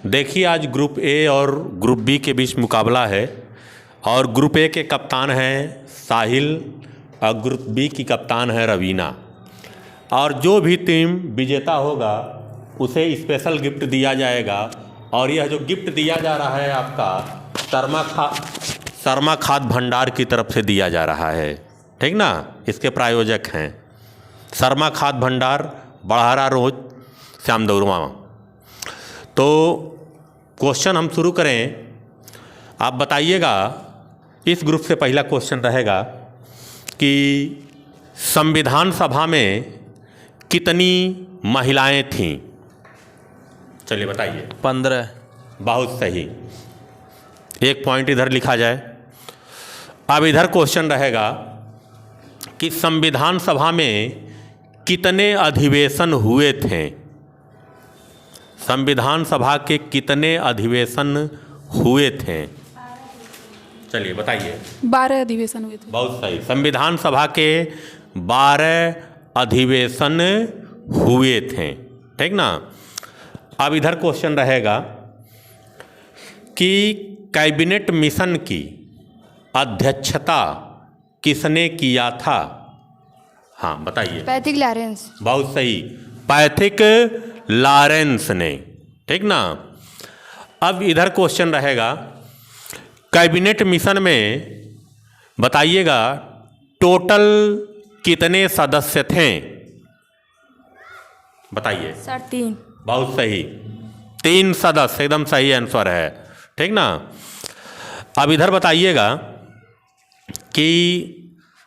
देखिए, आज group A और ग्रुप बी के बीच मुकाबला है और ग्रुप ए के कप्तान हैं साहिल और ग्रुप बी की कप्तान है रवीना। और जो भी टीम विजेता होगा उसे स्पेशल गिफ्ट दिया जाएगा। और यह जो गिफ्ट दिया जा रहा है आपका शर्मा खाद भंडार की तरफ से दिया जा रहा है, ठीक ना। इसके प्रायोजक हैं शर्मा खाद भंडार, बड़हरा रोज, श्यामदौरमा। तो क्वेश्चन हम शुरू करें। आप बताइएगा, इस ग्रुप से पहला क्वेश्चन रहेगा कि संविधान सभा में कितनी महिलाएं थीं? चलिए बताइए। 15। बहुत सही, 1 पॉइंट इधर लिखा जाए। अब इधर क्वेश्चन रहेगा कि संविधान सभा में कितने अधिवेशन हुए थे? संविधान सभा के कितने अधिवेशन हुए थे? चलिए बताइए। 12 अधिवेशन हुए थे। बहुत सही, संविधान सभा के 12 अधिवेशन हुए थे, ठीक ना। अब इधर क्वेश्चन रहेगा कि कैबिनेट मिशन की अध्यक्षता किसने किया था? हाँ बताइए। Pethick Lawrence. बहुत सही, पैथिक लॉरेंस ने, ठीक ना। अब इधर क्वेश्चन रहेगा, कैबिनेट मिशन में बताइएगा टोटल कितने सदस्य थे? बताइए। सर 3। बहुत सही, 3 सदस्य, एकदम सही आंसर है, ठीक ना। अब इधर बताइएगा कि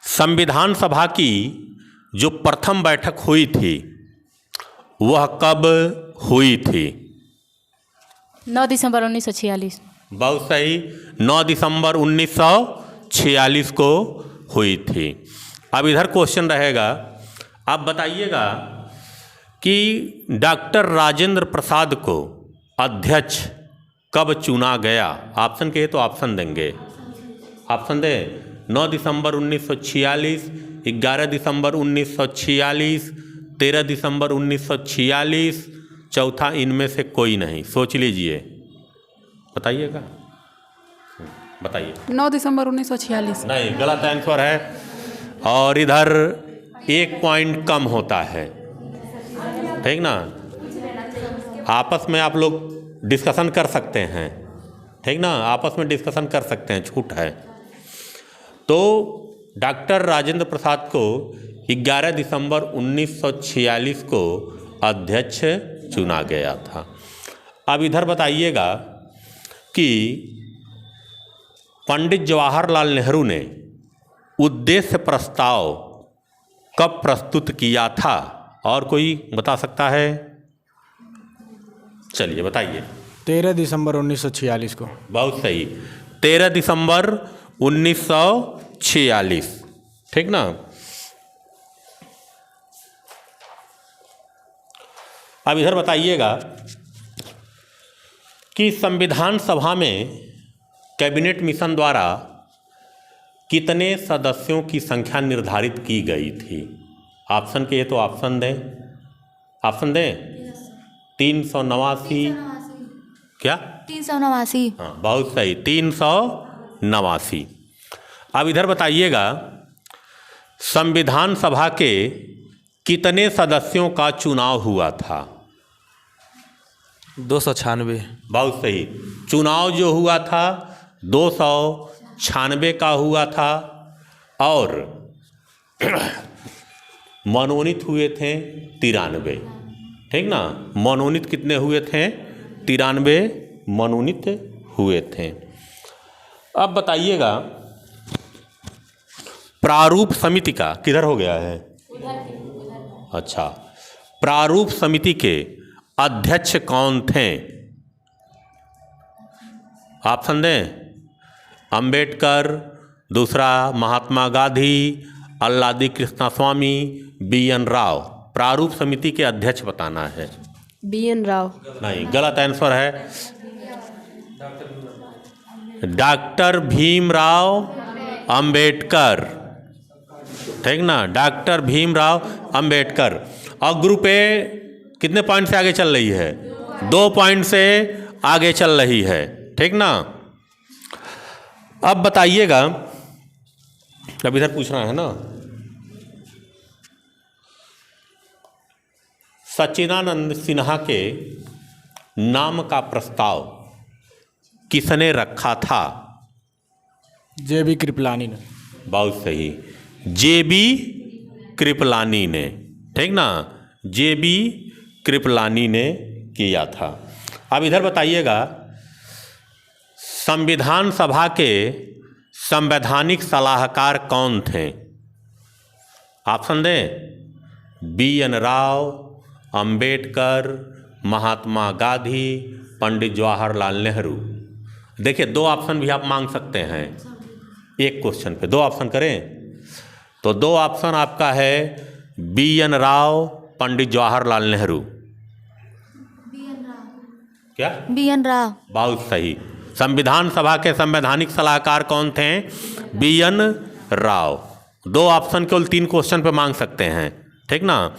संविधान सभा की जो प्रथम बैठक हुई थी वह कब हुई थी? 9 दिसंबर 1946। बहुत सही, 9 दिसंबर 1946 को हुई थी। अब इधर क्वेश्चन रहेगा, आप बताइएगा कि डॉक्टर राजेंद्र प्रसाद को अध्यक्ष कब चुना गया? ऑप्शन कहे तो ऑप्शन देंगे। ऑप्शन दें। 9 दिसंबर 1946, 11 दिसंबर 1946, 13 दिसंबर 1946, चौथा इनमें से कोई नहीं। सोच लीजिए, बताइएगा। बताइए। 9 दिसंबर 1946। नहीं, गलत आंसर है। और इधर 1 पॉइंट कम होता है, ठीक ना। आपस में आप लोग डिस्कशन कर सकते हैं, ठीक ना, आपस में डिस्कशन कर सकते हैं, छूट है। तो डॉक्टर राजेंद्र प्रसाद को 11 दिसंबर 1946 को अध्यक्ष चुना गया था। अब इधर बताइएगा कि पंडित जवाहरलाल नेहरू ने उद्देश्य प्रस्ताव कब प्रस्तुत किया था? और कोई बता सकता है? चलिए बताइए। 13 दिसंबर 1946 को। बहुत सही, 13 दिसंबर 1946, ठीक ना। अब इधर बताइएगा कि संविधान सभा में कैबिनेट मिशन द्वारा कितने सदस्यों की संख्या निर्धारित की गई थी? ऑप्शन के तो ऑप्शन दें। ऑप्शन दें। 389। क्या? 389। हाँ बहुत सही, 389। अब इधर बताइएगा, संविधान सभा के कितने सदस्यों का चुनाव हुआ था? 296। बहुत सही, चुनाव जो हुआ था 296 का हुआ था। और मनोनीत हुए थे 93, ठीक ना। मनोनीत कितने हुए थे? 93 मनोनीत हुए थे। अब बताइएगा, प्रारूप समिति का किधर हो गया है? अच्छा, प्रारूप समिति के अध्यक्ष कौन थे? ऑप्शन दें। अंबेडकर, दूसरा महात्मा गांधी, अल्लादी कृष्णस्वामी, BN राव। प्रारूप समिति के अध्यक्ष बताना है। BN राव। नहीं, गलत आंसर है। डॉक्टर भीमराव अंबेडकर, ठीक ना, डॉक्टर भीमराव अंबेडकर। और ग्रुप ए कितने पॉइंट से आगे चल रही है? 2 पॉइंट से आगे चल रही है, ठीक ना। अब बताइएगा, अब इधर पूछना है ना, सच्चिदानंद सिन्हा के नाम का प्रस्ताव किसने रखा था? JB कृपलानी ने। बहुत सही, JB कृपलानी ने, ठीक ना, JB कृपलानी ने किया था। अब इधर बताइएगा, संविधान सभा के संवैधानिक सलाहकार कौन थे? ऑप्शन दें, BN राव, अंबेडकर, महात्मा गांधी, पंडित जवाहरलाल नेहरू। देखिए, 2 ऑप्शन भी आप मांग सकते हैं एक क्वेश्चन पे, 2 ऑप्शन करें तो 2 ऑप्शन आपका है BN राव, पंडित जवाहरलाल नेहरू। क्या? BN राव। बहुत सही, संविधान सभा के संवैधानिक सलाहकार कौन थे? BN राव। 2 ऑप्शन केवल 3 क्वेश्चन पे मांग सकते हैं, ठीक ना।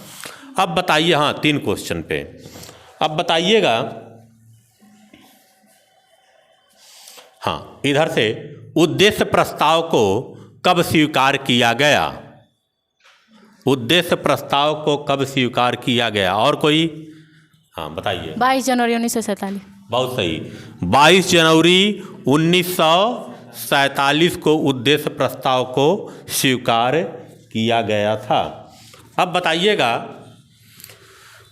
अब बताइए, हाँ 3 क्वेश्चन पे, अब बताइएगा, हाँ इधर से, उद्देश्य प्रस्ताव को कब स्वीकार किया गया? उद्देश्य प्रस्ताव को कब स्वीकार किया गया? और कोई? हाँ बताइए। 22 जनवरी 1947। बहुत सही, 22 जनवरी 1947 को उद्देश्य प्रस्ताव को स्वीकार किया गया था। अब बताइएगा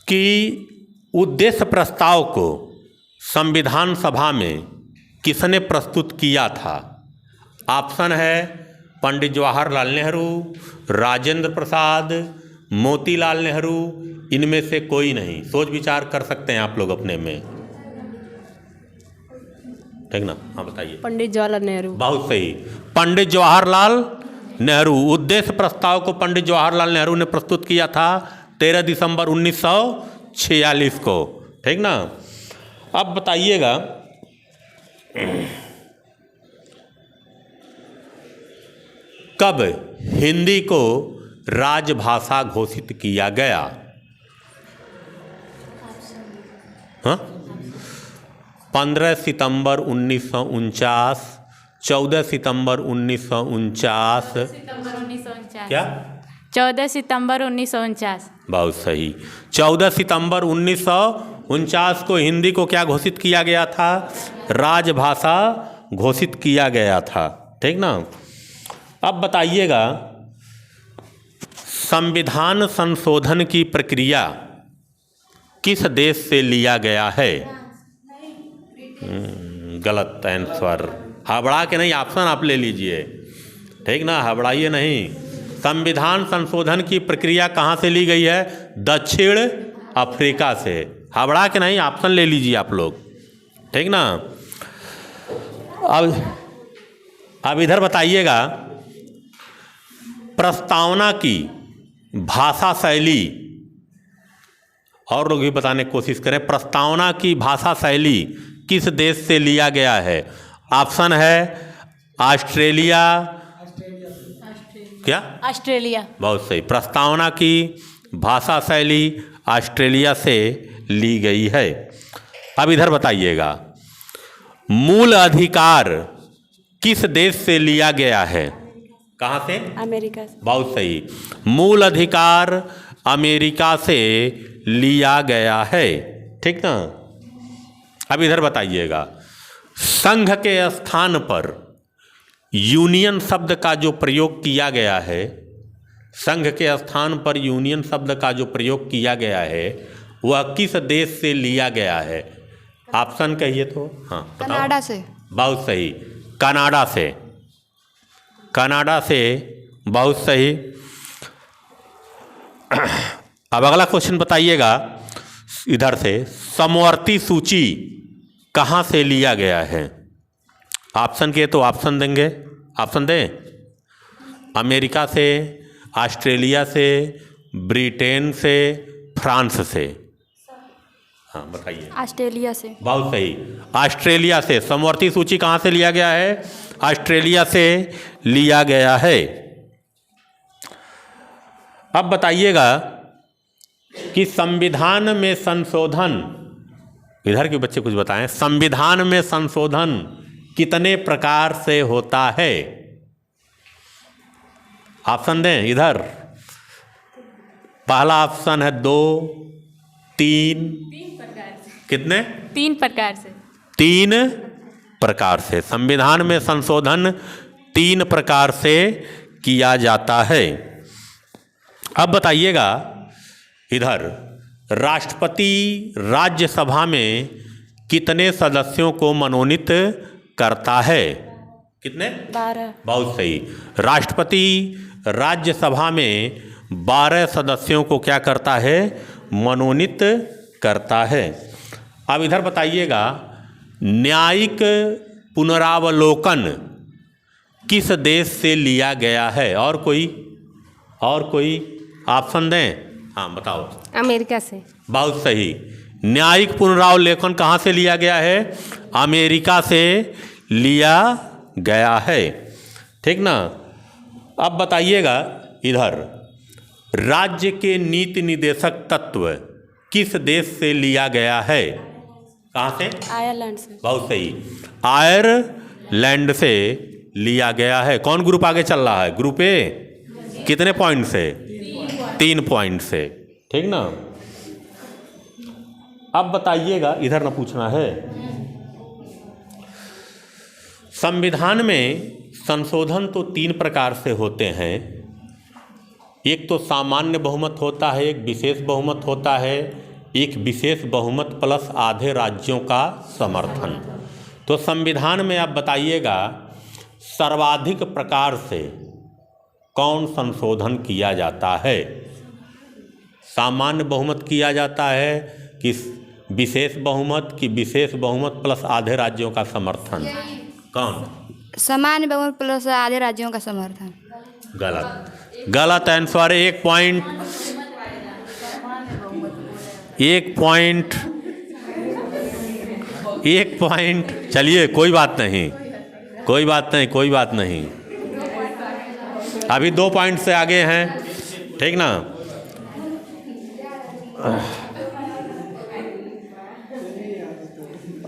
कि उद्देश्य प्रस्ताव को संविधान सभा में किसने प्रस्तुत किया था? ऑप्शन है पंडित जवाहरलाल नेहरू, राजेंद्र प्रसाद, मोतीलाल नेहरू, इनमें से कोई नहीं। सोच विचार कर सकते हैं आप लोग अपने में, ठीक ना। हाँ बताइए। पंडित जवाहरलाल नेहरू। बहुत सही, पंडित जवाहरलाल नेहरू। उद्देश्य प्रस्ताव को पंडित जवाहरलाल नेहरू ने प्रस्तुत किया था 13 दिसंबर 1946 को, ठीक ना। अब बताइएगा, कब हिंदी को राजभाषा घोषित किया गया? हाँ, 15 सितंबर 1949, 14 सितंबर 1949, क्या? 14 सितंबर 1949। बहुत सही, 14 सितंबर 1949 को हिंदी को क्या घोषित किया गया था? राजभाषा घोषित किया गया था, ठीक ना। अब बताइएगा, संविधान संशोधन की प्रक्रिया किस देश से लिया गया है? गलत आंसर, हबड़ा के नहीं, ऑप्शन आप ले लीजिए, ठीक ना, हबड़ाइए नहीं। संविधान संशोधन की प्रक्रिया कहाँ से ली गई है? दक्षिण अफ्रीका से। हबड़ा के नहीं, ऑप्शन ले लीजिए आप लोग, ठीक ना। अब इधर बताइएगा, प्रस्तावना की भाषा शैली, और लोग भी बताने की कोशिश करें, प्रस्तावना की भाषा शैली किस देश से लिया गया है? ऑप्शन है ऑस्ट्रेलिया, क्या? ऑस्ट्रेलिया। बहुत सही, प्रस्तावना की भाषा शैली ऑस्ट्रेलिया से ली गई है। अब इधर बताइएगा, मूल अधिकार किस देश से लिया गया है? कहाँ से? अमेरिका से। बहुत सही, मूल अधिकार अमेरिका से लिया गया है, ठीक ना। अब इधर बताइएगा, संघ के स्थान पर यूनियन शब्द का जो प्रयोग किया गया है, संघ के स्थान पर यूनियन शब्द का जो प्रयोग किया गया है वह किस देश से लिया गया है? ऑप्शन कहिए तो। हाँ बताओ। कनाडा से। बहुत सही, कनाडा से, कनाडा से, बहुत सही। अब अगला क्वेश्चन बताइएगा, इधर से, समवर्ती सूची कहाँ से लिया गया है? ऑप्शन के तो ऑप्शन देंगे, ऑप्शन दें। अमेरिका से, ऑस्ट्रेलिया से, ब्रिटेन से, फ्रांस से। हाँ बताइए। ऑस्ट्रेलिया से। बहुत सही, ऑस्ट्रेलिया से। समवर्ती सूची कहाँ से लिया गया है? ऑस्ट्रेलिया से लिया गया है। अब बताइएगा कि संविधान में संशोधन इधर के बच्चे कुछ बताएं। संविधान में संशोधन कितने प्रकार से होता है? ऑप्शन दें इधर। पहला ऑप्शन है 2, 3, कितने? 3 प्रकार से। 3 प्रकार से। संविधान में संशोधन 3 प्रकार से किया जाता है। अब बताइएगा इधर, राष्ट्रपति राज्यसभा में कितने सदस्यों को मनोनीत करता है? कितने? 12। बहुत सही। राष्ट्रपति राज्यसभा में 12 सदस्यों को क्या करता है? मनोनीत करता है। अब इधर बताइएगा, न्यायिक पुनरावलोकन किस देश से लिया गया है? और कोई ऑप्शन दें। हाँ बताओ। अमेरिका से। बहुत सही। न्यायिक पुनरावलोकन कहाँ से लिया गया है? अमेरिका से लिया गया है। ठीक ना। अब बताइएगा इधर, राज्य के नीति निदेशक तत्व किस देश से लिया गया है? कहाँ से? आयरलैंड से। बहुत सही। आयरलैंड से लिया गया है। कौन ग्रुप आगे चल रहा है? Group A. कितने पॉइंट से? 3 पॉइंट से। ठीक ना। अब बताइएगा, इधर ना पूछना है। संविधान में संशोधन तो 3 प्रकार से होते हैं। एक तो सामान्य बहुमत होता है, एक विशेष बहुमत होता है, एक विशेष बहुमत प्लस आधे राज्यों का समर्थन। तो संविधान में आप बताइएगा, सर्वाधिक प्रकार से कौन संशोधन किया जाता है? सामान्य बहुमत किया जाता है कि विशेष बहुमत, की विशेष बहुमत प्लस आधे राज्यों का समर्थन? कौन? सामान्य बहुमत प्लस आधे राज्यों का समर्थन। गलत। गलत आंसर। 1 पॉइंट। 1 पॉइंट। 1 पॉइंट। चलिए कोई बात नहीं, कोई बात नहीं, कोई बात नहीं। अभी 2 पॉइंट से आगे हैं। ठीक ना।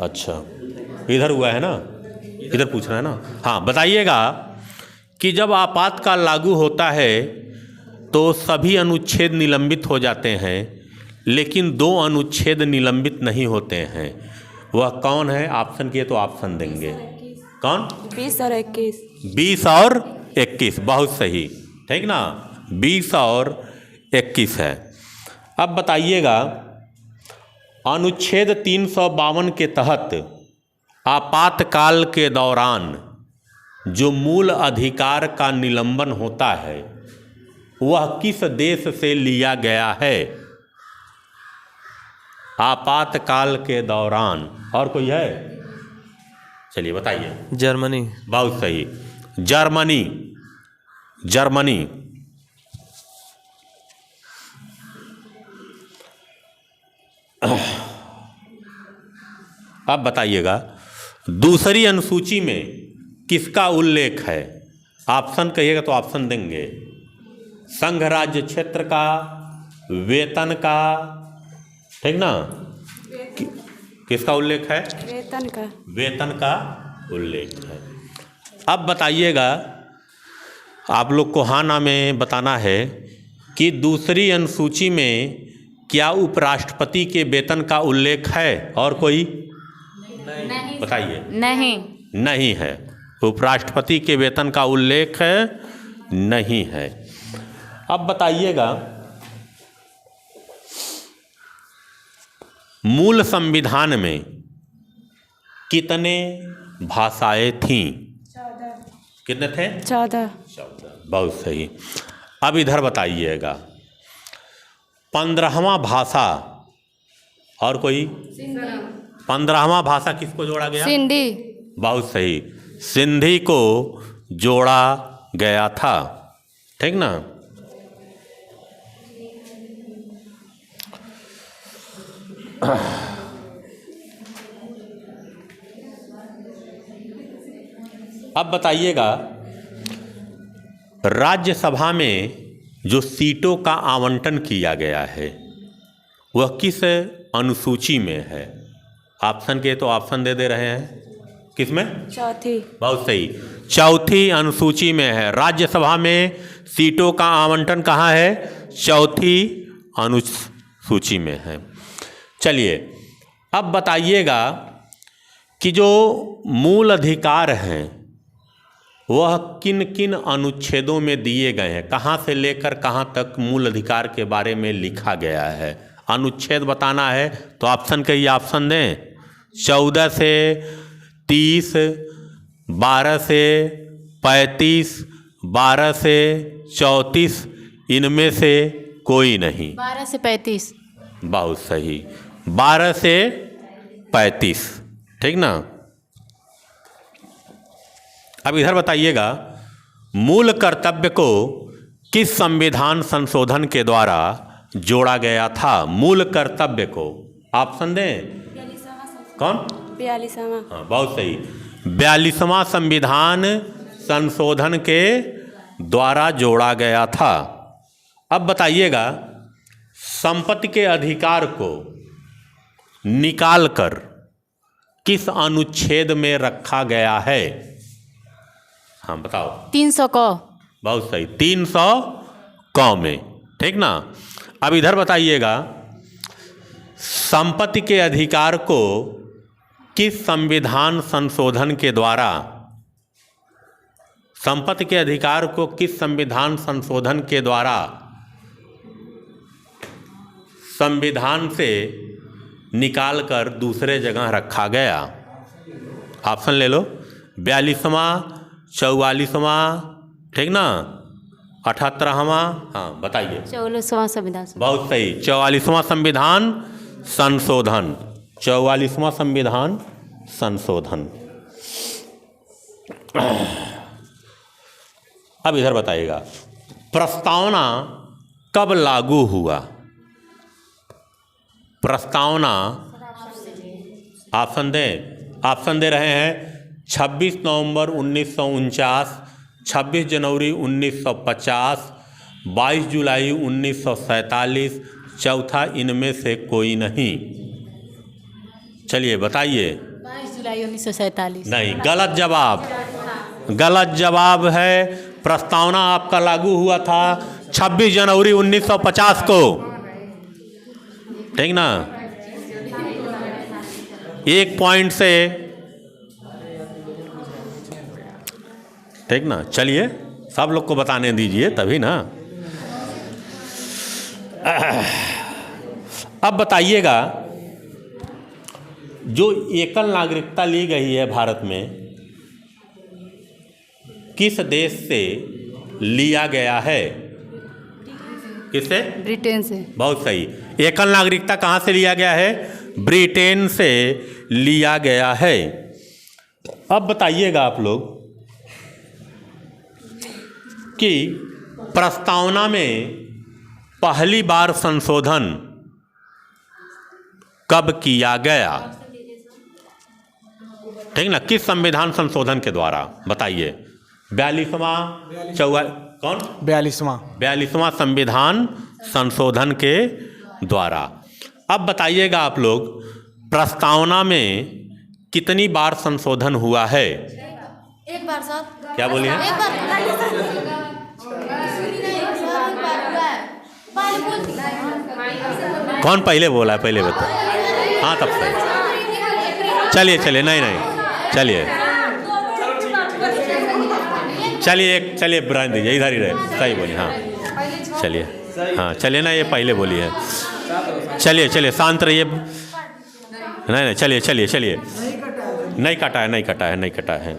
अच्छा, इधर हुआ है ना, इधर पूछना है ना। हाँ बताइएगा कि जब आपातकाल लागू होता है तो सभी अनुच्छेद निलंबित हो जाते हैं, लेकिन 2 अनुच्छेद निलंबित नहीं होते हैं। वह कौन है? ऑप्शन किए तो ऑप्शन देंगे। कौन? 20 और 21। 20 और 21। बहुत सही। ठीक ना। 20 और 21 है। अब बताइएगा, अनुच्छेद 352 के तहत आपातकाल के दौरान जो मूल अधिकार का निलंबन होता है वह किस देश से लिया गया है? आपातकाल के दौरान। और कोई है? चलिए बताइए। जर्मनी। बहुत सही। जर्मनी। जर्मनी। अब बताइएगा, दूसरी अनुसूची में किसका उल्लेख है? ऑप्शन कहिएगा तो ऑप्शन देंगे। संघ राज्य क्षेत्र का, वेतन का, ठीक ना। किसका उल्लेख है? वेतन का। वेतन का उल्लेख है। अब बताइएगा, आप लोग को हाँ ना में बताना है कि दूसरी अनुसूची में क्या उपराष्ट्रपति के वेतन का उल्लेख है? और कोई? नहीं। बताइए। नहीं। नहीं है। उपराष्ट्रपति के वेतन का उल्लेख है नहीं है। अब बताइएगा, मूल संविधान में कितने भाषाएं थीं? 14। कितने थे? 14। 14। बहुत सही। अब इधर बताइएगा, 15वां भाषा। और कोई? 15वां भाषा किसको जोड़ा गया? सिंधी। बहुत सही। सिंधी को जोड़ा गया था। ठीक ना। अब बताइएगा, राज्यसभा में जो सीटों का आवंटन किया गया है वह किस अनुसूची में है? ऑप्शन के तो ऑप्शन दे रहे हैं। किसमें? चौथी। बहुत सही, चौथी अनुसूची में है। राज्यसभा में सीटों का आवंटन कहाँ है? चौथी अनुसूची में है। चलिए अब बताइएगा कि जो मूल अधिकार हैं वह किन किन अनुच्छेदों में दिए गए हैं, कहाँ से लेकर कहाँ तक मूल अधिकार के बारे में लिखा गया है। अनुच्छेद बताना है तो ऑप्शन के ही ऑप्शन दें। 14 से 30, 12 से 35, 12 से 34, इनमें से कोई नहीं। 12 से 35। बहुत सही, 12 से 35, ठीक ना। अब इधर बताइएगा, मूल कर्तव्य को किस संविधान संशोधन के द्वारा जोड़ा गया था? मूल कर्तव्य को ऑप्शन दें। कौन? 42वां। हाँ बहुत सही, 42वां संविधान संशोधन के द्वारा जोड़ा गया था। अब बताइएगा, संपत्ति के अधिकार को निकालकर किस अनुच्छेद में रखा गया है? हाँ बताओ। 300 क। बहुत सही, 300 क में, ठीक ना। अब इधर बताइएगा, संपत्ति के अधिकार को किस संविधान संशोधन के द्वारा, संपत्ति के अधिकार को किस संविधान संशोधन के द्वारा संविधान से निकालकर दूसरे जगह रखा गया? ऑप्शन ले लो। 42वां, 44वां, ठीक ना, 78वां। हाँ बताइए। 44वां संविधान। बहुत सही, 44वां संविधान संशोधन, 44वां संविधान संशोधन। अब इधर बताइएगा, प्रस्तावना कब लागू हुआ? प्रस्तावना ऑप्शन दें। ऑप्शन दे रहे हैं 26 नवंबर 1949, 26 जनवरी 1950, 22 जुलाई 1947, चौथा इनमें से कोई नहीं। चलिए बताइए। 22 जुलाई 1947। नहीं, गलत जवाब, गलत जवाब है। प्रस्तावना आपका लागू हुआ था 26 जनवरी 1950 को, ठीक ना। 1 पॉइंट से, ठीक ना। चलिए सब लोग को बताने दीजिए तभी ना। अब बताइएगा, जो एकल नागरिकता ली गई है भारत में, किस देश से लिया गया है? किससे? ब्रिटेन से। बहुत सही, एकल नागरिकता कहाँ से लिया गया है? ब्रिटेन से लिया गया है। अब बताइएगा आप लोग कि प्रस्तावना में पहली बार संशोधन कब किया गया? ठीक ना, किस संविधान संशोधन के द्वारा बताइए। 42वां, कौन? 42वां संविधान संशोधन के द्वारा। अब बताइएगा आप लोग, प्रस्तावना में कितनी बार संशोधन हुआ है? एक बार सर। क्या बोलिए? एक बार। कौन पहले बोला है? पहले बताओ। हाँ तब सही। चलिए चलिए, नहीं चलिए ब्रांड दीजिए, इधर ही रहे। सही बोली, हाँ चलिए, हाँ चलिए ना, ये पहले बोली है। चलिए शांत रहिए। नहीं चलिए। नहीं कटा है।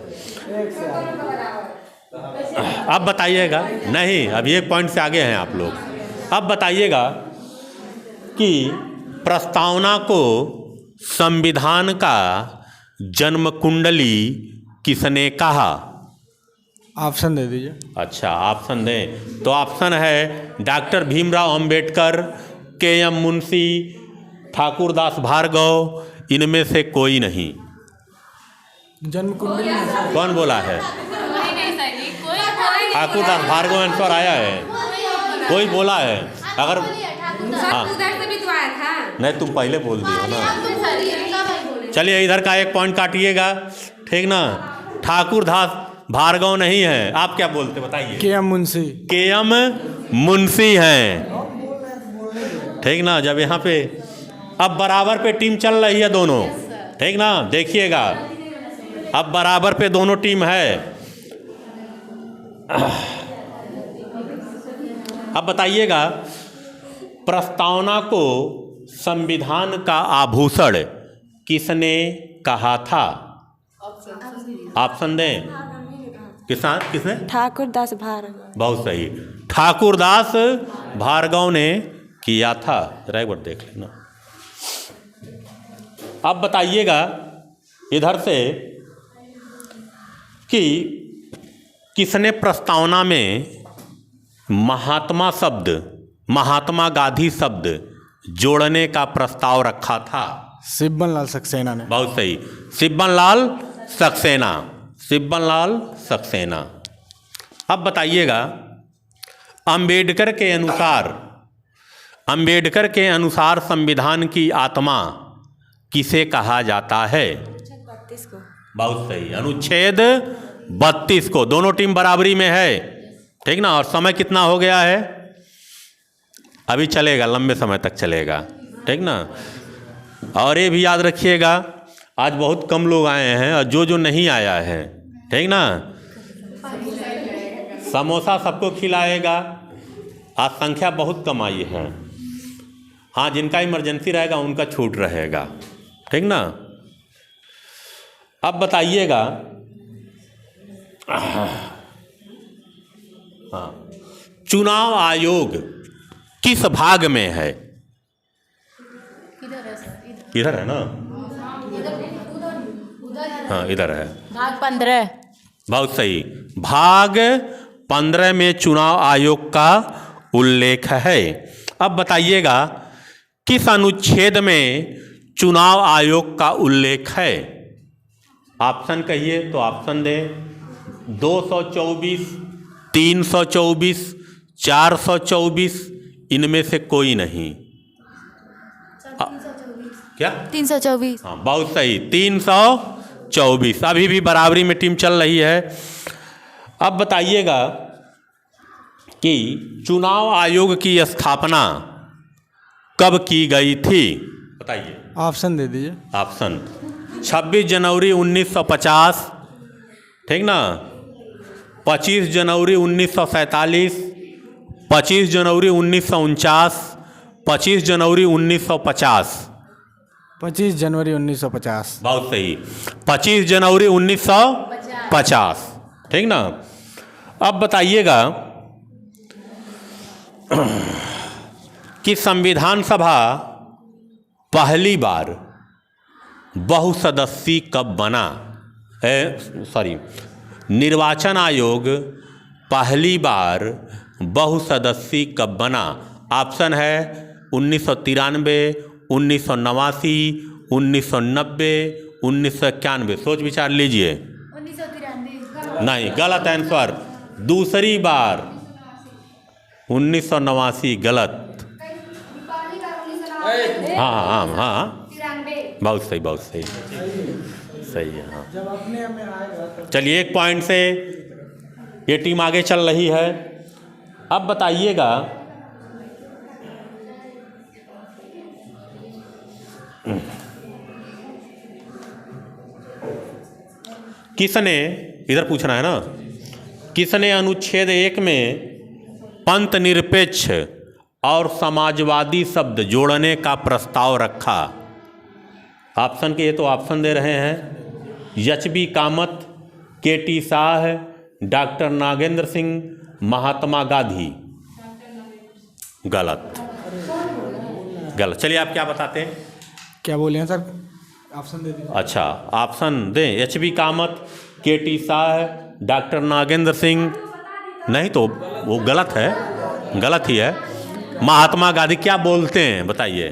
अब बताइएगा, नहीं अभी 1 पॉइंट से आगे हैं आप लोग। अब बताइएगा कि प्रस्तावना को संविधान का जन्म कुंडली किसने कहा? ऑप्शन दे दीजिए। अच्छा ऑप्शन दें तो ऑप्शन है डॉक्टर भीमराव अंबेडकर, के.एम. मुंशी, ठाकुरदास भार्गव, इनमें से कोई नहीं। जन्म कुंडली कौन बोला है? ठाकुरदास भार्गव आंसर आया है, कोई बोला है? अगर हाँ नहीं, तुम पहले बोल दियो ना। चलिए इधर का एक पॉइंट काटिएगा, ठीक ना। ठाकुर दास भार्गव नहीं है, आप क्या बोलते बताइए। के एम मुंशी। के एम मुंशी हैं, ठीक ना। जब यहाँ पे अब बराबर पे टीम चल रही है दोनों, ठीक ना, देखिएगा अब बराबर पे दोनों टीम है। अब बताइएगा, प्रस्तावना को संविधान का आभूषण किसने कहा था? ऑप्शन दें। किसने? ठाकुर दास भार्गव। बहुत सही, ठाकुरदास भार्गव ने किया था। जरा एक बार देख लेना। अब बताइएगा इधर से कि किसने प्रस्तावना में महात्मा शब्द, महात्मा गांधी शब्द जोड़ने का प्रस्ताव रखा था? सिब्बन लाल सक्सेना ने। बहुत सही, सिब्बन लाल सक्सेना, सिब्बन लाल सक्सेना। अब बताइएगा, अंबेडकर के अनुसार संविधान की आत्मा किसे कहा जाता है? 32 को। बहुत सही, अनुच्छेद 32 को। दोनों टीम बराबरी में है, ठीक ना। और समय कितना हो गया है? अभी चलेगा, लंबे समय तक चलेगा, ठीक ना। और ये भी याद रखिएगा, आज बहुत कम लोग आए हैं और जो नहीं आया है, ठीक ना, समोसा सबको खिलाएगा। आज संख्या बहुत कम आई है। हाँ, जिनका इमरजेंसी रहेगा उनका छूट रहेगा, ठीक ना। अब बताइएगा, हाँ, चुनाव आयोग किस भाग में है? इधर है ना, हाँ इधर है, भाग 15। बहुत सही, भाग 15 में चुनाव आयोग का उल्लेख है। अब बताइएगा, किस अनुच्छेद में चुनाव आयोग का उल्लेख है? ऑप्शन कहिए तो ऑप्शन दें। 224, 324, 424, इनमें से कोई नहीं। क्या? 324। हाँ बहुत सही, 324। अभी भी बराबरी में टीम चल रही है। अब बताइएगा कि चुनाव आयोग की स्थापना कब की गई थी? बताइए। ऑप्शन दे दीजिए। ऑप्शन 26 जनवरी 1950, ठीक ना, 25 जनवरी 1947, 25 जनवरी 1949, 25 जनवरी 1950। 25 जनवरी 1950। बहुत सही, 25 जनवरी 1950, ठीक ना। अब बताइएगा कि संविधान सभा पहली बार बहुसदस्यीय कब बना? निर्वाचन आयोग पहली बार बहुसदस्यीय कब बना? ऑप्शन है 1993, 1989, 1990, 1991। सोच विचार लीजिए। 1993। नहीं, गलत आंसर। दूसरी बार 1989, गलत। हाँ हाँ हाँ हाँ, बहुत सही, बहुत सही, सही है। हाँ, जब अपने में आएगा। चलिए, एक पॉइंट से ये टीम आगे चल रही है। अब बताइएगा, किसने, इधर पूछना है ना, किसने अनुच्छेद 1 में पंथ निरपेक्ष और समाजवादी शब्द जोड़ने का प्रस्ताव रखा? ऑप्शन के, ये तो ऑप्शन दे रहे हैं। HB. Kamat, K.T.. Shah, doctor Nagendra Singh, Mahatma Gandhi. गलत, गलत। चलिए, आप क्या बताते हैं? क्या बोले हैं सर? ऑप्शन दे दीजिए। अच्छा, ऑप्शन दें। HB. Kamat, K.T.. Shah, doctor Nagendra Singh. नहीं तो वो गलत है, गलत ही है। महात्मा गांधी क्या बोलते हैं बताइए?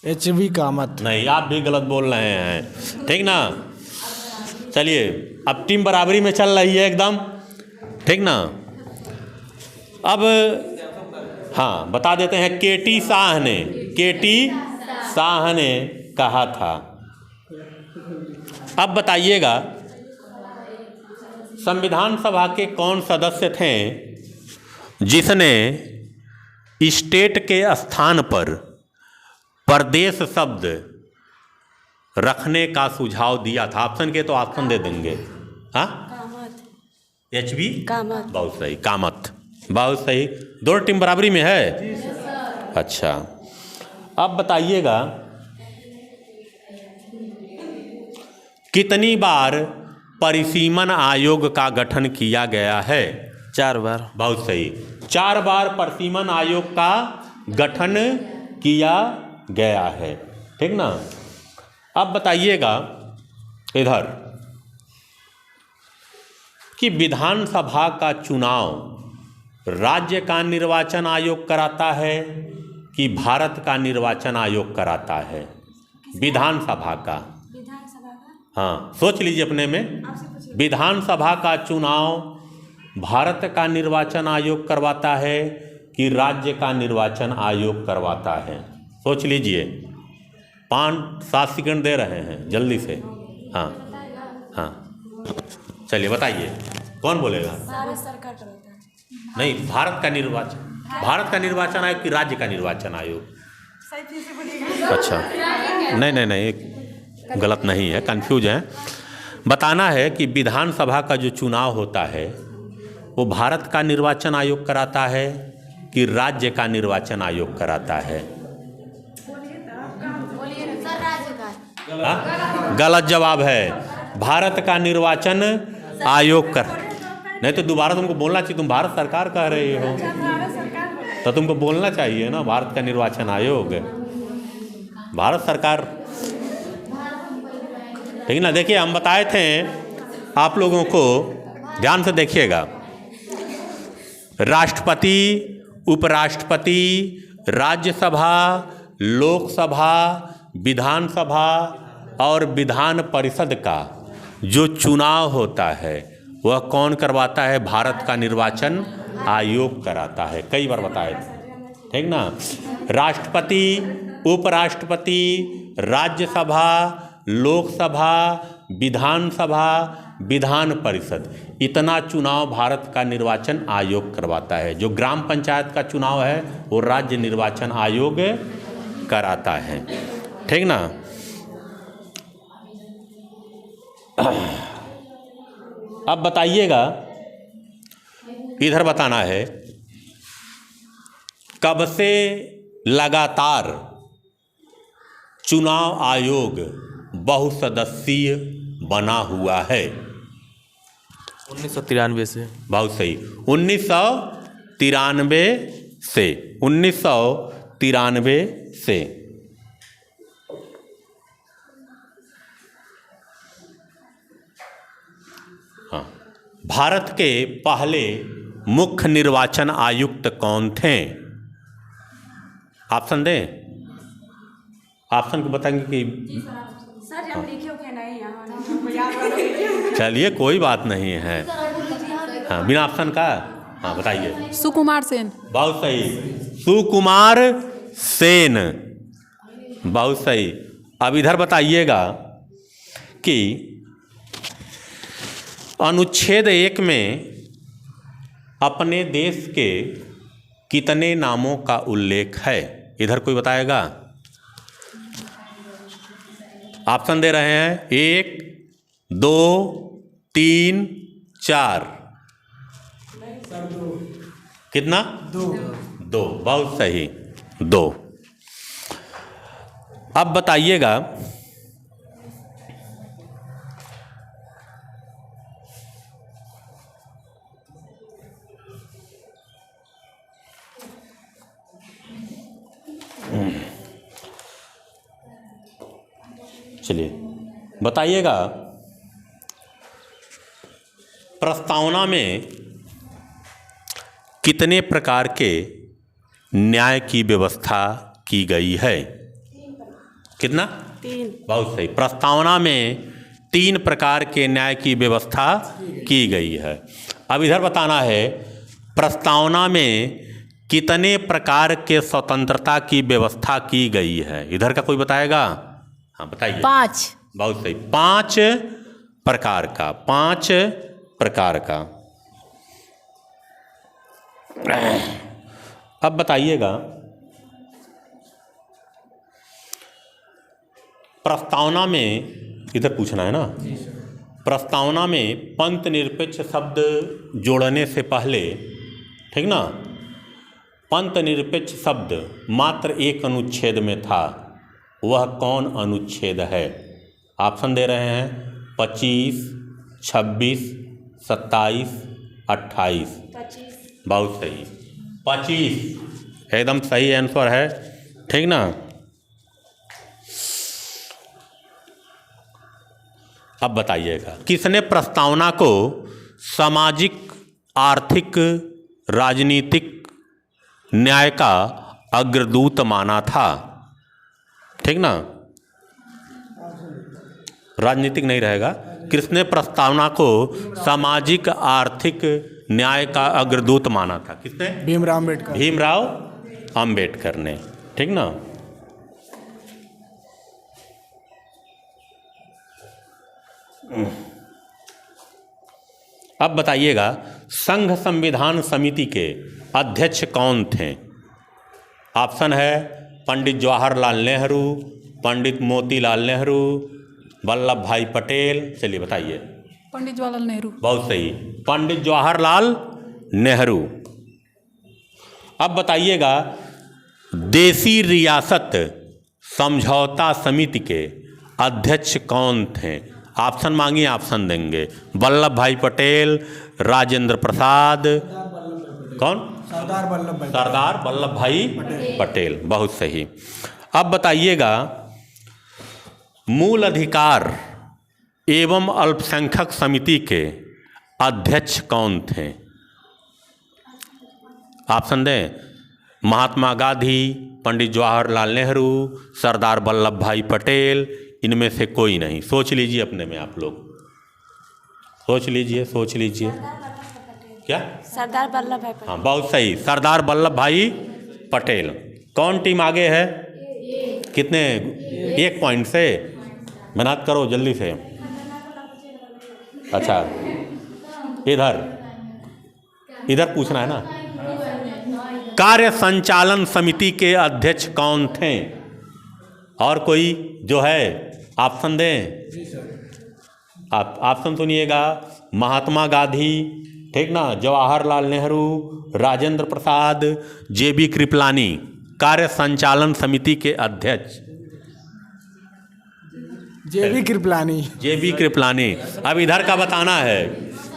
एच.बी. कामत। नहीं, आप भी गलत बोल रहे हैं, ठीक ना। चलिए, अब टीम बराबरी में चल रही है एकदम, ठीक ना। अब हाँ, बता देते हैं, के.टी. शाह ने, के.टी. शाह ने कहा था। अब बताइएगा, संविधान सभा के कौन सदस्य थे जिसने स्टेट के स्थान पर प्रदेश शब्द रखने का सुझाव दिया था? ऑप्शन के तो ऑप्शन दे देंगे। हाँ, कामत। एचबी कामत। बहुत सही, कामत, बहुत सही। दोनों टीम बराबरी में है। अच्छा, अब बताइएगा, कितनी बार परिसीमन आयोग का गठन किया गया है? 4 बार। बहुत सही, 4 बार परिसीमन आयोग का गठन किया गया है। ठीक ना। अब बताइएगा इधर कि विधानसभा का चुनाव राज्य का निर्वाचन आयोग कराता है कि भारत का निर्वाचन आयोग कराता है? विधानसभा का। हाँ, सोच लीजिए अपने में। विधानसभा का चुनाव भारत का निर्वाचन आयोग करवाता है कि राज्य का निर्वाचन आयोग करवाता है? सोच लीजिए, 5-7 सेकंड दे रहे हैं, जल्दी से। हाँ हाँ, चलिए बताइए, कौन बोलेगा? भारत सरकार करता है। नहीं, भारत का निर्वाचन आयोग कि राज्य का निर्वाचन आयोग? अच्छा, नहीं, गलत नहीं है, कंफ्यूज है। बताना है कि विधानसभा का जो चुनाव होता है वो भारत का निर्वाचन आयोग कराता है कि राज्य का निर्वाचन आयोग कराता है? गलत जवाब है, भारत का निर्वाचन आयोग कर। नहीं तो दोबारा तुमको बोलना चाहिए, तुम भारत सरकार कह रहे हो तो तुमको बोलना चाहिए ना, भारत का निर्वाचन आयोग, भारत सरकार। ठीक ना। देखिए, हम बताए थे आप लोगों को, ध्यान से देखिएगा, राष्ट्रपति, उपराष्ट्रपति, राज्यसभा, लोकसभा, विधानसभा और विधान परिषद का जो चुनाव होता है वह कौन करवाता है? भारत का निर्वाचन आयोग कराता है। कई बार बताए थे। ठीक ना। राष्ट्रपति, उपराष्ट्रपति, राज्यसभा, लोकसभा, विधानसभा, विधान परिषद, इतना चुनाव भारत का निर्वाचन आयोग करवाता है। जो ग्राम पंचायत का चुनाव है वो राज्य निर्वाचन आयोग कराता है। ठीक ना। अब बताइएगा, इधर बताना है, कब से लगातार चुनाव आयोग बहुसदस्यीय बना हुआ है? 1993 से। बहुत सही, 1993 से। 1993 से। हाँ, भारत के पहले मुख्य निर्वाचन आयुक्त कौन थे? ऑप्शन दें? ऑप्शन को बताएंगे कि सर हम लिखे होके नहीं चलिए कोई बात नहीं है। हाँ, बिना ऑप्शन का। हाँ बताइए। सुकुमार सेन। बहुत सही, सुकुमार सेन, बहुत सही। अब इधर बताइएगा कि अनुच्छेद 1 में अपने देश के कितने नामों का उल्लेख है? इधर कोई बताएगा? ऑप्शन दे रहे हैं, 1, 2, 3, 4। कितना? 2, बहुत सही, 2। अब बताइएगा, चलिए बताइएगा, प्रस्तावना में कितने प्रकार के न्याय की व्यवस्था की गई है? कितना? 3। बहुत सही, प्रस्तावना में 3 प्रकार के न्याय की व्यवस्था की गई है। अब इधर बताना है, प्रस्तावना में कितने प्रकार के स्वतंत्रता की व्यवस्था की गई है? इधर का कोई बताएगा? हाँ बताइए। 5। बहुत सही। 5 प्रकार का, 5 प्रकार का। अब बताइएगा, प्रस्तावना में, इधर पूछना है ना, प्रस्तावना में पंथ निरपेक्ष शब्द जोड़ने से पहले, ठीक ना, पंथ निरपेक्ष शब्द मात्र एक अनुच्छेद में था, वह कौन अनुच्छेद है? ऑप्शन दे रहे हैं 25, 26, 27, 28। 25। बहुत सही, 25 एकदम सही आंसर है, ठीक ना। अब बताइएगा, किसने प्रस्तावना को सामाजिक, आर्थिक, राजनीतिक न्याय का अग्रदूत माना था? ठीक ना, राजनीतिक नहीं रहेगा। किसने प्रस्तावना को सामाजिक, आर्थिक न्याय का अग्रदूत माना था? किसने? भीमराव अम्बेडकर। भीमराव अम्बेडकर ने, ठीक ना। अब बताइएगा, संघ संविधान समिति के अध्यक्ष कौन थे? ऑप्शन है पंडित जवाहरलाल नेहरू, पंडित मोतीलाल नेहरू, वल्लभ भाई पटेल। चलिए बताइए। पंडित जवाहरलाल नेहरू। बहुत सही, पंडित जवाहरलाल नेहरू। अब बताइएगा, देसी रियासत समझौता समिति के अध्यक्ष कौन थे? ऑप्शन मांगिए, ऑप्शन देंगे। वल्लभ भाई पटेल, राजेंद्र प्रसाद, कौन? सरदार वल्लभ भाई पटेल। बहुत सही। अब बताइएगा, मूल अधिकार एवं अल्पसंख्यक समिति के अध्यक्ष कौन थे? ऑप्शन दें, महात्मा गांधी, पंडित जवाहरलाल नेहरू, सरदार वल्लभ भाई पटेल, इनमें से कोई नहीं। सोच लीजिए अपने में, आप लोग सोच लीजिए, सोच लीजिए। क्या? सरदार वल्लभ भाई पटेल। हाँ, बहुत सही, सरदार वल्लभ भाई पटेल। कौन टीम आगे है? कितने? 1 पॉइंट से। मेहनत करो जल्दी से। अच्छा, इधर पूछना है ना। कार्य संचालन समिति के अध्यक्ष कौन थे? और कोई जो है ऑप्शन दें। आप ऑप्शन सुनिएगा, महात्मा गांधी, ठीक ना, जवाहरलाल नेहरू, राजेंद्र प्रसाद, जेबी कृपलानी। कार्य संचालन समिति के अध्यक्ष जेबी कृपलानी। जेबी कृपलानी। अब इधर का बताना है,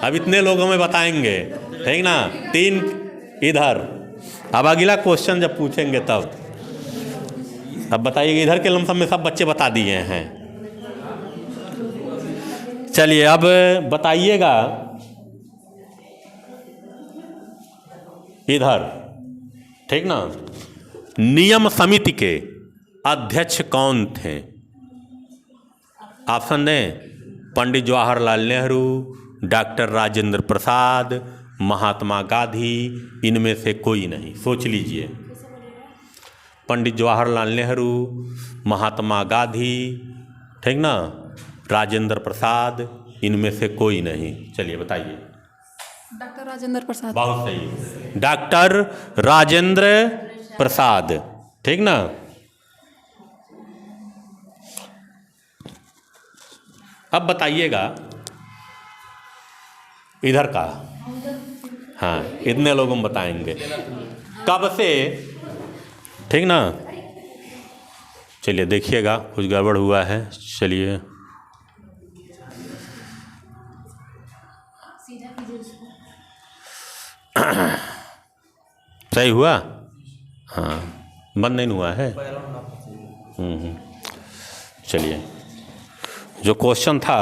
अब इतने लोगों में बताएंगे, ठीक ना। 3 इधर। अब अगला क्वेश्चन जब पूछेंगे तब। अब बताइए, इधर के लमसम में सब बच्चे बता दिए हैं। चलिए अब बताइएगा, इधर, ठीक ना, नियम समिति के अध्यक्ष कौन थे? ऑप्शन दें, पंडित जवाहरलाल नेहरू, डॉक्टर राजेंद्र प्रसाद, महात्मा गांधी, इनमें से कोई नहीं। सोच लीजिए। पंडित जवाहरलाल नेहरू, महात्मा गांधी, ठीक ना, राजेंद्र प्रसाद, इनमें से कोई नहीं। चलिए बताइए। डॉक्टर राजेंद्र प्रसाद। बहुत सही, डॉक्टर राजेंद्र प्रसाद, ठीक ना। अब बताइएगा, इधर का, हाँ, इतने लोगों में बताएंगे कब से, ठीक ना। चलिए देखिएगा, कुछ गड़बड़ हुआ है। चलिए सही हुआ? हाँ, बंद नहीं हुआ है। चलिए, जो क्वेश्चन था,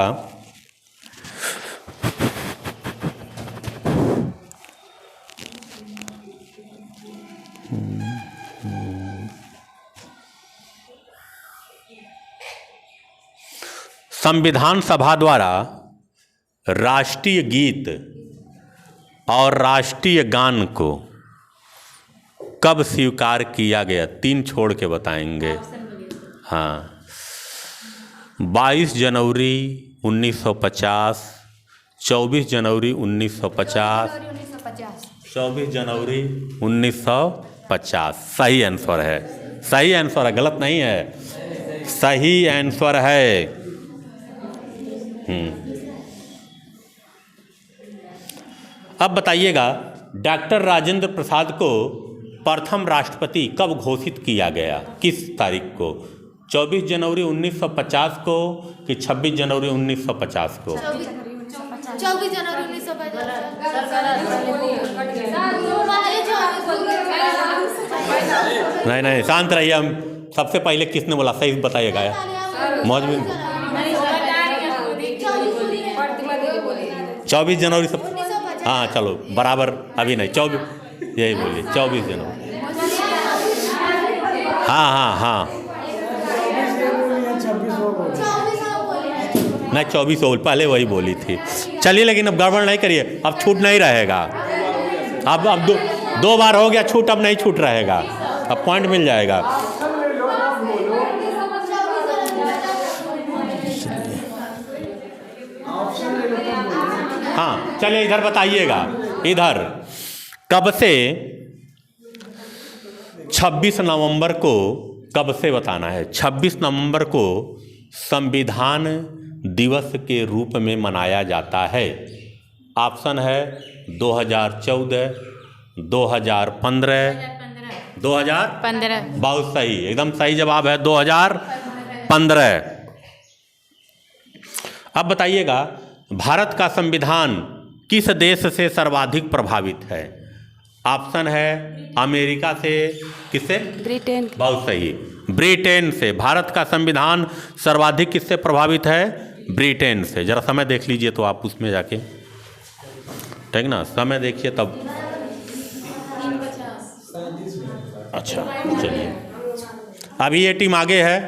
संविधान सभा द्वारा राष्ट्रीय गीत और राष्ट्रीय गान को कब स्वीकार किया गया? 3 छोड़ के बताएंगे। हाँ, 22 जनवरी 1950, 24 जनवरी 1950, 24 जनवरी 1950 सही आंसर है। सही आंसर है, गलत नहीं है, सही आंसर है। अब बताइएगा, डॉक्टर राजेंद्र प्रसाद को प्रथम राष्ट्रपति कब घोषित किया गया, किस तारीख को? 24 जनवरी 1950 को कि 26 जनवरी 1950 को? 24 जनवरी 1950। नहीं नहीं, शांत रहिए। हम सबसे पहले किसने बोला, सही बताइएगा। मौज में 24 जनवरी से, हाँ चलो बराबर, अभी नहीं 24, यही बोलिए 24 जनवरी। हाँ हाँ हाँ, नहीं 24 बोल, पहले वही बोली थी। चलिए, लेकिन अब गड़बड़ नहीं करिए, अब छूट नहीं रहेगा। अब दो बार हो गया छूट, अब नहीं छूट रहेगा, अब पॉइंट मिल जाएगा। हाँ चलिए, इधर बताइएगा, इधर कब से 26 नवंबर को, कब से बताना है। 26 नवंबर को संविधान दिवस के रूप में मनाया जाता है। ऑप्शन है 2014, 2015, 15। बहुत सही, एकदम सही जवाब है 2015। अब बताइएगा, भारत का संविधान किस देश से सर्वाधिक प्रभावित है? ऑप्शन है अमेरिका से, किससे? ब्रिटेन। बहुत सही, ब्रिटेन से। भारत का संविधान सर्वाधिक किससे प्रभावित है? ब्रिटेन से। जरा समय देख लीजिए तो आप उसमें जाके, ठीक ना, समय देखिए तब। अच्छा चलिए, अभी ये टीम आगे है,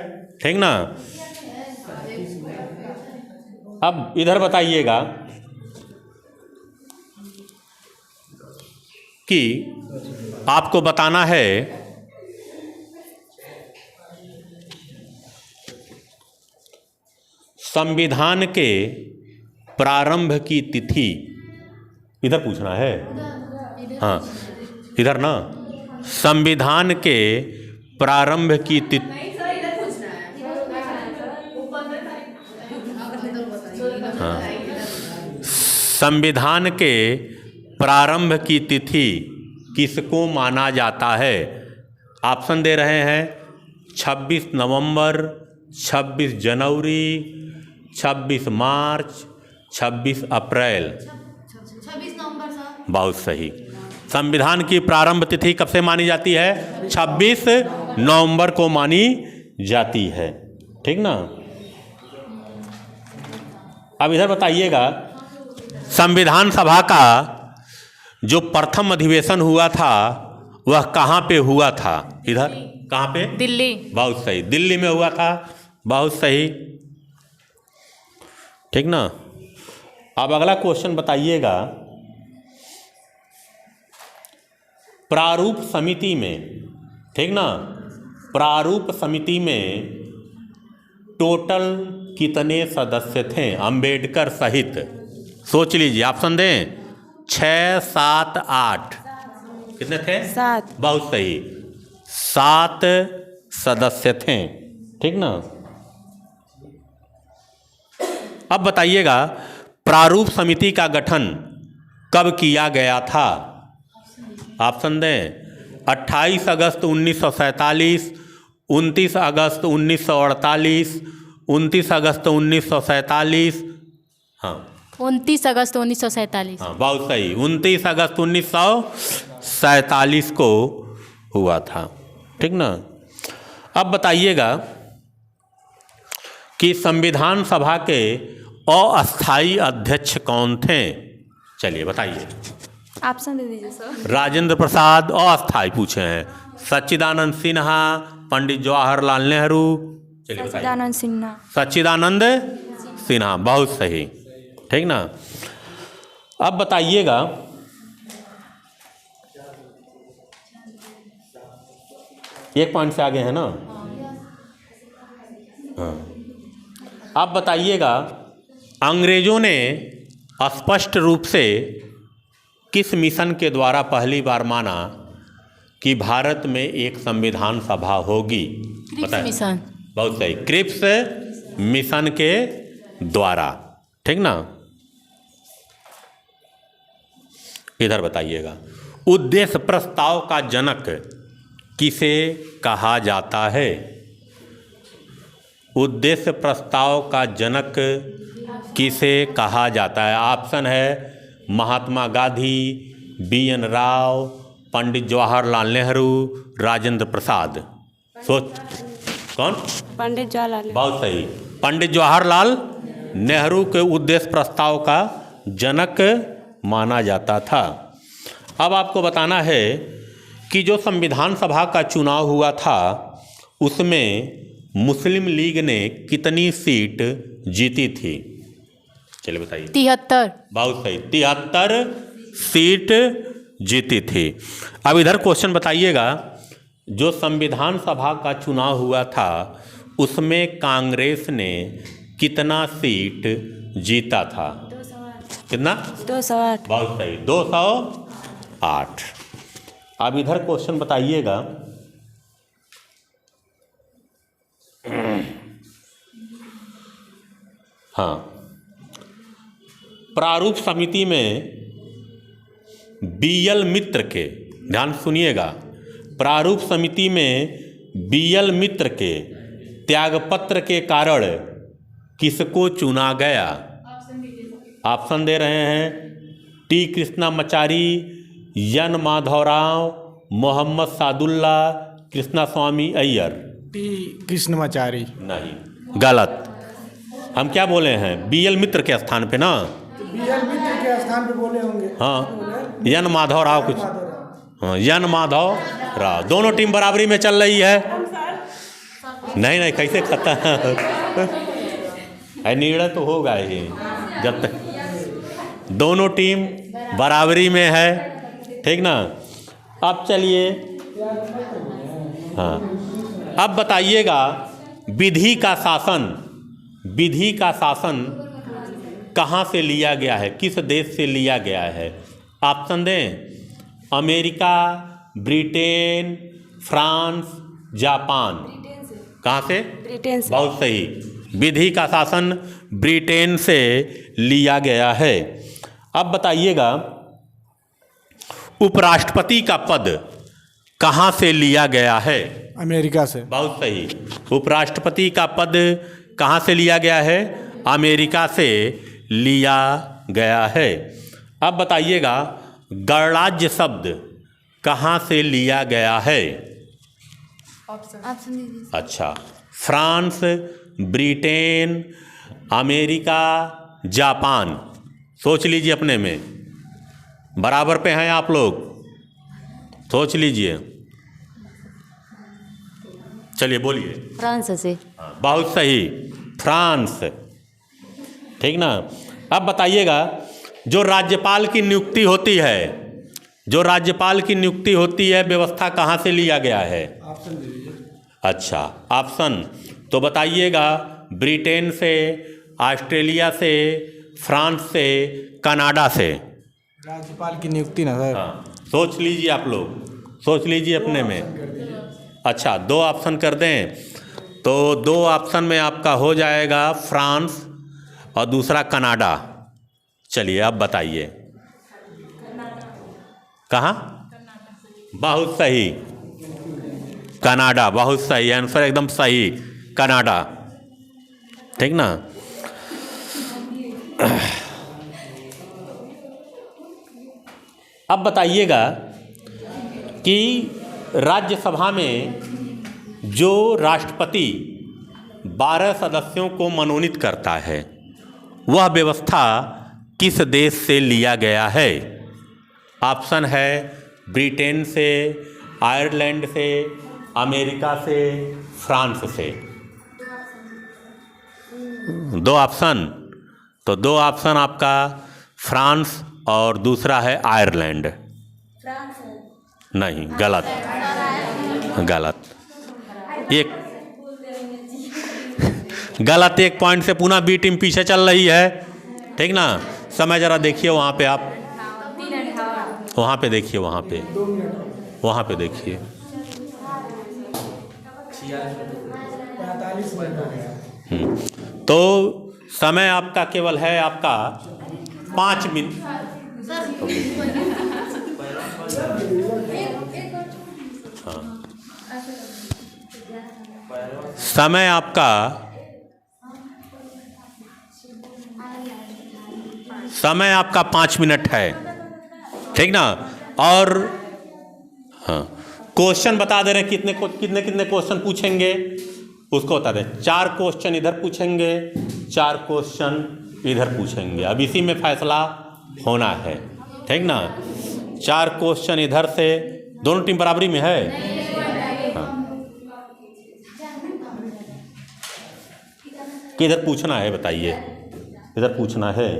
ठीक ना। अब इधर बताइएगा कि आपको बताना है संविधान के प्रारंभ की तिथि। इधर पूछना है, हाँ इधर ना, संविधान के प्रारंभ की तिथि। हाँ, संविधान के प्रारंभ की तिथि किसको माना जाता है? ऑप्शन दे रहे हैं 26 नवंबर, 26 जनवरी, 26 मार्च, 26 अप्रैल। 26 नवंबर सर। बहुत सही। संविधान की प्रारंभ तिथि कब से मानी जाती है? 26 नवंबर को मानी जाती है, ठीक ना। अब इधर बताइएगा, संविधान सभा का जो प्रथम अधिवेशन हुआ था वह कहाँ पे हुआ था? इधर कहाँ पे? दिल्ली। बहुत सही, दिल्ली में हुआ था, बहुत सही, ठीक ना। अब अगला क्वेश्चन बताइएगा, प्रारूप समिति में, ठीक ना, प्रारूप समिति में टोटल कितने सदस्य थे अंबेडकर सहित? सोच लीजिए, ऑप्शन दें 6, 7, 8। कितने थे? 7। बहुत सही, 7 सदस्य थे, ठीक ना। अब बताइएगा, प्रारूप समिति का गठन कब किया गया था? ऑप्शन दें 28 अगस्त 1947, 29 अगस्त 1948, 29 अगस्त 1947। हाँ 29 अगस्त 1947। हाँ बहुत सही, 29 अगस्त 1947 को हुआ था, ठीक ना। अब बताइएगा कि संविधान सभा के अस्थायी अध्यक्ष कौन थे? चलिए बताइए। ऑप्शन दे दीजिए सर। राजेंद्र प्रसाद अस्थायी पूछे हैं, सच्चिदानंद सिन्हा, पंडित जवाहरलाल नेहरू। चलिए बताइए। सच्चिदानंद सिन्हा। सच्चिदानंद सिन्हा, बहुत सही, ठीक ना। अब बताइएगा, एक पॉइंट से आगे है ना। हाँ आप बताइएगा, अंग्रेजों ने स्पष्ट रूप से किस मिशन के द्वारा पहली बार माना कि भारत में एक संविधान सभा होगी? बताएं। मिशन। बहुत सही, क्रिप्स मिशन के द्वारा, ठीक ना। इधर बताइएगा, उद्देश्य प्रस्ताव का जनक किसे कहा जाता है? उद्देश्य प्रस्ताव का जनक किसे कहा जाता है? ऑप्शन है महात्मा गांधी, बी.एन. राव, पंडित जवाहरलाल नेहरू, राजेंद्र प्रसाद। सोच, कौन? पंडित जवाहरलाल। बहुत सही, पंडित जवाहरलाल नेहरू के उद्देश्य प्रस्ताव का जनक माना जाता था। अब आपको बताना है कि जो संविधान सभा का चुनाव हुआ था उसमें मुस्लिम लीग ने कितनी सीट जीती थी? चलिए बताइए। 73। बहुत सही, 73 सीट जीती थी। अब इधर क्वेश्चन बताइएगा, जो संविधान सभा का चुनाव हुआ था उसमें कांग्रेस ने कितना सीट जीता था? कितना? 208। बहुत सही, 208। अब इधर क्वेश्चन बताइएगा, हाँ, प्रारूप समिति में बी.एल. मित्र के, ध्यान सुनिएगा, प्रारूप समिति में बी.एल. मित्र के त्यागपत्र के कारण किसको चुना गया? ऑप्शन दे रहे हैं, टी. कृष्णामाचारी, एन. माधवराव, मोहम्मद सादुल्ला, कृष्णा स्वामी अय्यर। टी. कृष्णमाचारी। नहीं, गलत। हम क्या बोले हैं? बी.एल. मित्र के स्थान पे ना, बी.एल. मित्र के स्थान पे बोले होंगे। हाँ, एन. माधवराव कुछ, हाँ, एन. माधव राव। दोनों टीम बराबरी में चल रही है। नहीं नहीं, कैसे खत्म है? निर्णय तो होगा ही जब तक दोनों टीम बराबरी में है, ठीक ना। अब चलिए, हाँ, अब बताइएगा, विधि का शासन कहाँ से लिया गया है? किस देश से लिया गया है? ऑप्शन दें, अमेरिका, ब्रिटेन, फ्रांस, जापान। कहाँ से? ब्रिटेन से। बहुत सही, विधि का शासन ब्रिटेन से लिया गया है। अब बताइएगा, उपराष्ट्रपति का पद कहाँ से लिया गया है? अमेरिका से। बहुत सही, उपराष्ट्रपति का पद कहाँ से लिया गया है? अमेरिका से लिया गया है। अब बताइएगा, गणराज्य शब्द कहाँ से लिया गया है? ऑप्शन दीजिए। अच्छा, फ्रांस, ब्रिटेन, अमेरिका, जापान। सोच लीजिए, अपने में बराबर पे हैं आप लोग, सोच लीजिए। चलिए बोलिए। फ्रांस से। बहुत सही, फ्रांस, ठीक ना। अब बताइएगा, जो राज्यपाल की नियुक्ति होती है, व्यवस्था कहाँ से लिया गया है? ऑप्शन दीजिए। अच्छा, ऑप्शन तो बताइएगा, ब्रिटेन से, ऑस्ट्रेलिया से, फ्रांस से, कनाडा से। राज्यपाल की नियुक्ति ना सर। हाँ, सोच लीजिए, आप लोग सोच लीजिए अपने में। अच्छा, 2 ऑप्शन कर दें तो 2 ऑप्शन में आपका हो जाएगा फ्रांस और दूसरा कनाडा। चलिए अब बताइए, कहाँ? बहुत सही, कनाडा, बहुत सही आंसर, एकदम सही, कनाडा, ठीक ना। अब बताइएगा कि राज्यसभा में जो राष्ट्रपति 12 सदस्यों को मनोनीत करता है, वह व्यवस्था किस देश से लिया गया है? ऑप्शन है, ब्रिटेन से, आयरलैंड से, अमेरिका से, फ्रांस से। 2 ऑप्शन, तो 2 ऑप्शन आपका फ्रांस और दूसरा है आयरलैंड। नहीं, गलत, गलत। एक गलत 1 पॉइंट से पुनः बी टीम पीछे चल रही है। ठीक ना, समय जरा देखिए वहाँ पे, आप वहाँ पे देखिए, वहाँ पे देखिए। 45 मिनट हो गया। तो समय आपका केवल है आपका 5 मिनट। समय आपका समय आपका 5 मिनट है। ठीक ना, और हाँ, क्वेश्चन बता दे रहे कितने कितने क्वेश्चन पूछेंगे उसको बता दें। 4 क्वेश्चन इधर पूछेंगे, 4 क्वेश्चन इधर पूछेंगे। अब इसी में फैसला होना है। ठीक ना, 4 क्वेश्चन इधर से, दोनों टीम बराबरी में है। किधर पूछना है बताइए, इधर पूछना है।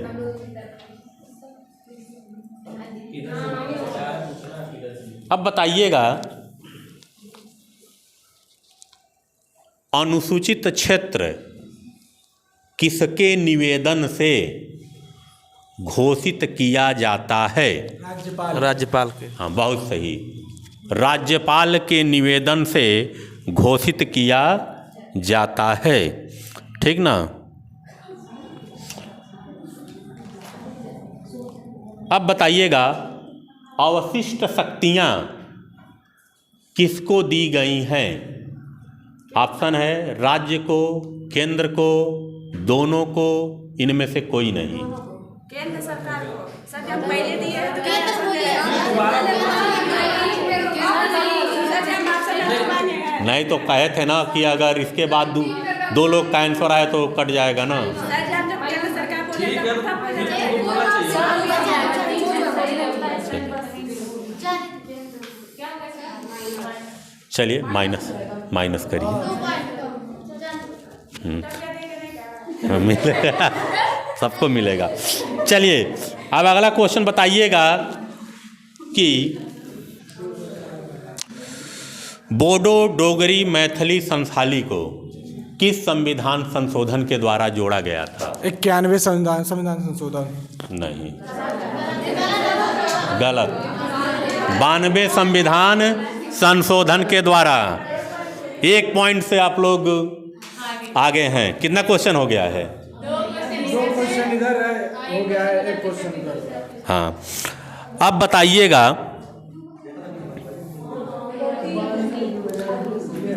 अब बताइएगा, अनुसूचित क्षेत्र किसके निवेदन से घोषित किया जाता है? राज्यपाल के। हाँ, बहुत सही। राज्यपाल के निवेदन से घोषित किया जाता है। ठीक ना, अब बताइएगा, अवशिष्ट शक्तियां किसको दी गई हैं? ऑप्शन है राज्य को, केंद्र को, दोनों को, इनमें से कोई नहीं। केंद्र सरकार को सर जब पहले दिए हैं तो नहीं तो कहे थे ना कि अगर इसके बाद 2 लोग का आंसर आए तो कट जाएगा ना। चलिए माइनस करिए। मिलेगा, सबको मिलेगा। चलिए अब अगला क्वेश्चन बताइएगा कि बोडो डोगरी मैथिली संथाली को किस संविधान संशोधन के द्वारा जोड़ा गया था? 91 संविधान संशोधन। नहीं, गलत। 92 संविधान संशोधन के द्वारा। 1 पॉइंट से आप लोग आगे हैं। कितना क्वेश्चन हो गया है? 2 क्वेश्चन इधर है, हो गया है 1 क्वेश्चन इधर। हाँ, अब बताइएगा,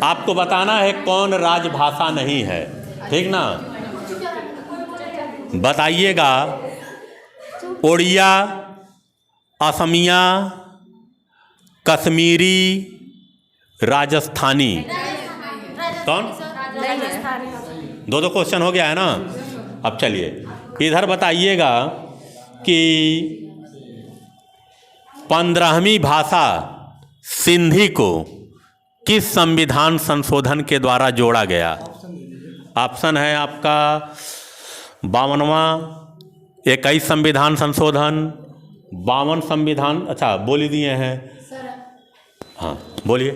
आपको बताना है कौन राजभाषा नहीं है। ठीक ना, बताइएगा, ओड़िया, असमिया, कश्मीरी, राजस्थानी। कौन? 2 क्वेश्चन हो गया है ना। अब चलिए इधर बताइएगा कि 15वीं भाषा सिंधी को किस संविधान संशोधन के द्वारा जोड़ा गया? ऑप्शन है आपका 52वां, 21 संविधान संशोधन, 52 संविधान, अच्छा बोल दिए हैं। हाँ बोलिए।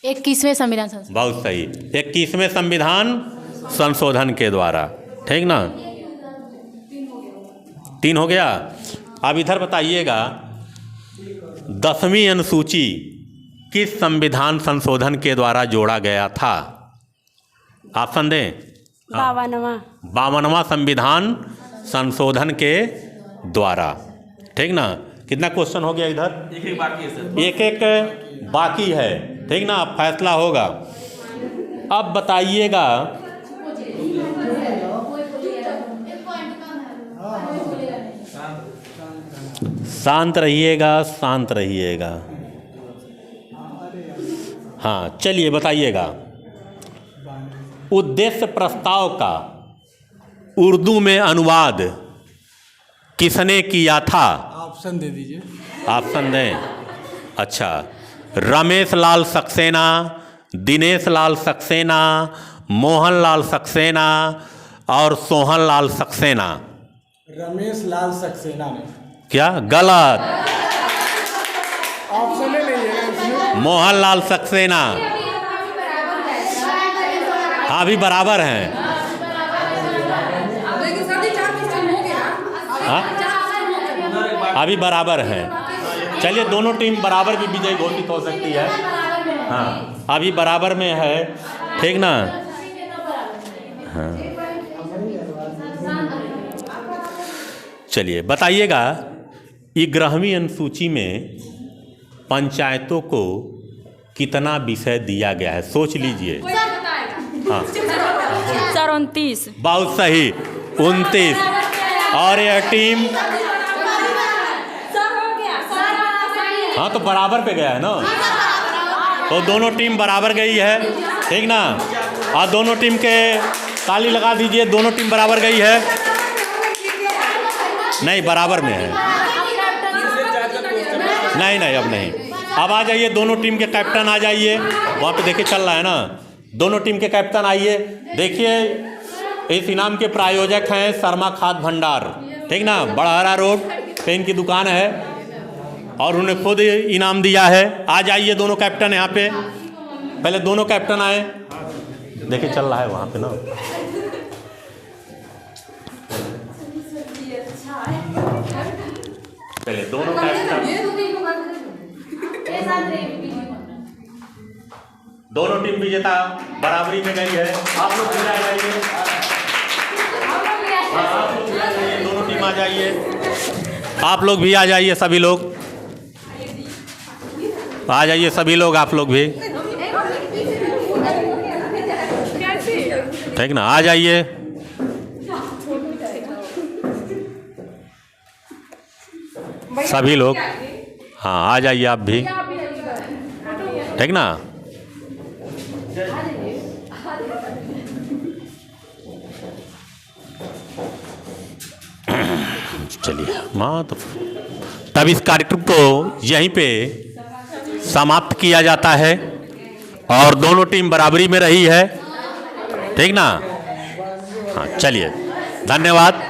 21वें संविधान संशोधन। बहुत सही, 21वें संविधान संशोधन के द्वारा। ठीक ना, 3 हो गया। अब इधर बताइएगा, 10वीं अनुसूची किस संविधान संशोधन के द्वारा जोड़ा गया था? ऑप्शन दें। 52वां संविधान संशोधन के द्वारा। ठीक ना, कितना क्वेश्चन हो गया इधर? एक बाकी है सर। एक बाकी है। ठीक ना, अब फैसला होगा। अब बताइएगा, शांत रहिएगा, शांत रहिएगा। हाँ चलिए बताइएगा, उद्देश्य प्रस्ताव का उर्दू में अनुवाद किसने किया था? ऑप्शन दे दीजिए। ऑप्शन दें। अच्छा, रमेश लाल सक्सेना, दिनेश लाल सक्सेना, मोहन लाल सक्सेना और सोहन लाल सक्सेना। रमेश लाल सक्सेना ने। क्या? गलत। ऑप्शन नहीं है इसमें। मोहन लाल सक्सेना। हाँ, अभी बराबर हैं। हाँ अभी बराबर हैं। चलिए दोनों टीम बराबर भी विजयी घोषित हो सकती है। हाँ अभी बराबर में है, ठीक ना। हाँ चलिए बताइएगा, 11वीं अनुसूची में पंचायतों को कितना विषय दिया गया है, सोच लीजिए। हाँ सर 29। बहुत सही, 29। और यह टीम हाँ तो बराबर पे गया है ना, तो दोनों टीम बराबर गई है, ठीक ना। और दोनों टीम के ताली लगा दीजिए, दोनों टीम बराबर गई है। नहीं बराबर में है, नहीं अब नहीं। अब आ जाइए दोनों टीम के कैप्टन आ जाइए, वहाँ पे देखिए चल रहा है ना, दोनों टीम के कैप्टन आइए। देखिए इस इनाम के प्रायोजक हैं शर्मा खाद भंडार, ठीक ना, बड़हरा रोड पे इनकी दुकान है और उन्हें खुद इनाम दिया है। आ जाइए दोनों कैप्टन यहाँ पे, पहले दोनों कैप्टन आए, देखिए चल रहा है वहाँ पे ना। पहले दोनों कैप्टन, दोनों टीम विजेता बराबरी में गई है। आप लोग भी आ जाइए, आप लोग भी आ जाइए, दोनों टीम आ जाइए, आप लोग भी आ जाइए, सभी लोग आ जाइए, सभी लोग आप लोग भी, ठीक ना, आ जाइए। सभी लोग हाँ आ जाइए आप भी, ठीक ना। चलिए माँ तो तब इस कार्यक्रम को यहीं पे समाप्त किया जाता है और दोनों टीम बराबरी में रही है, ठीक ना। हाँ चलिए धन्यवाद।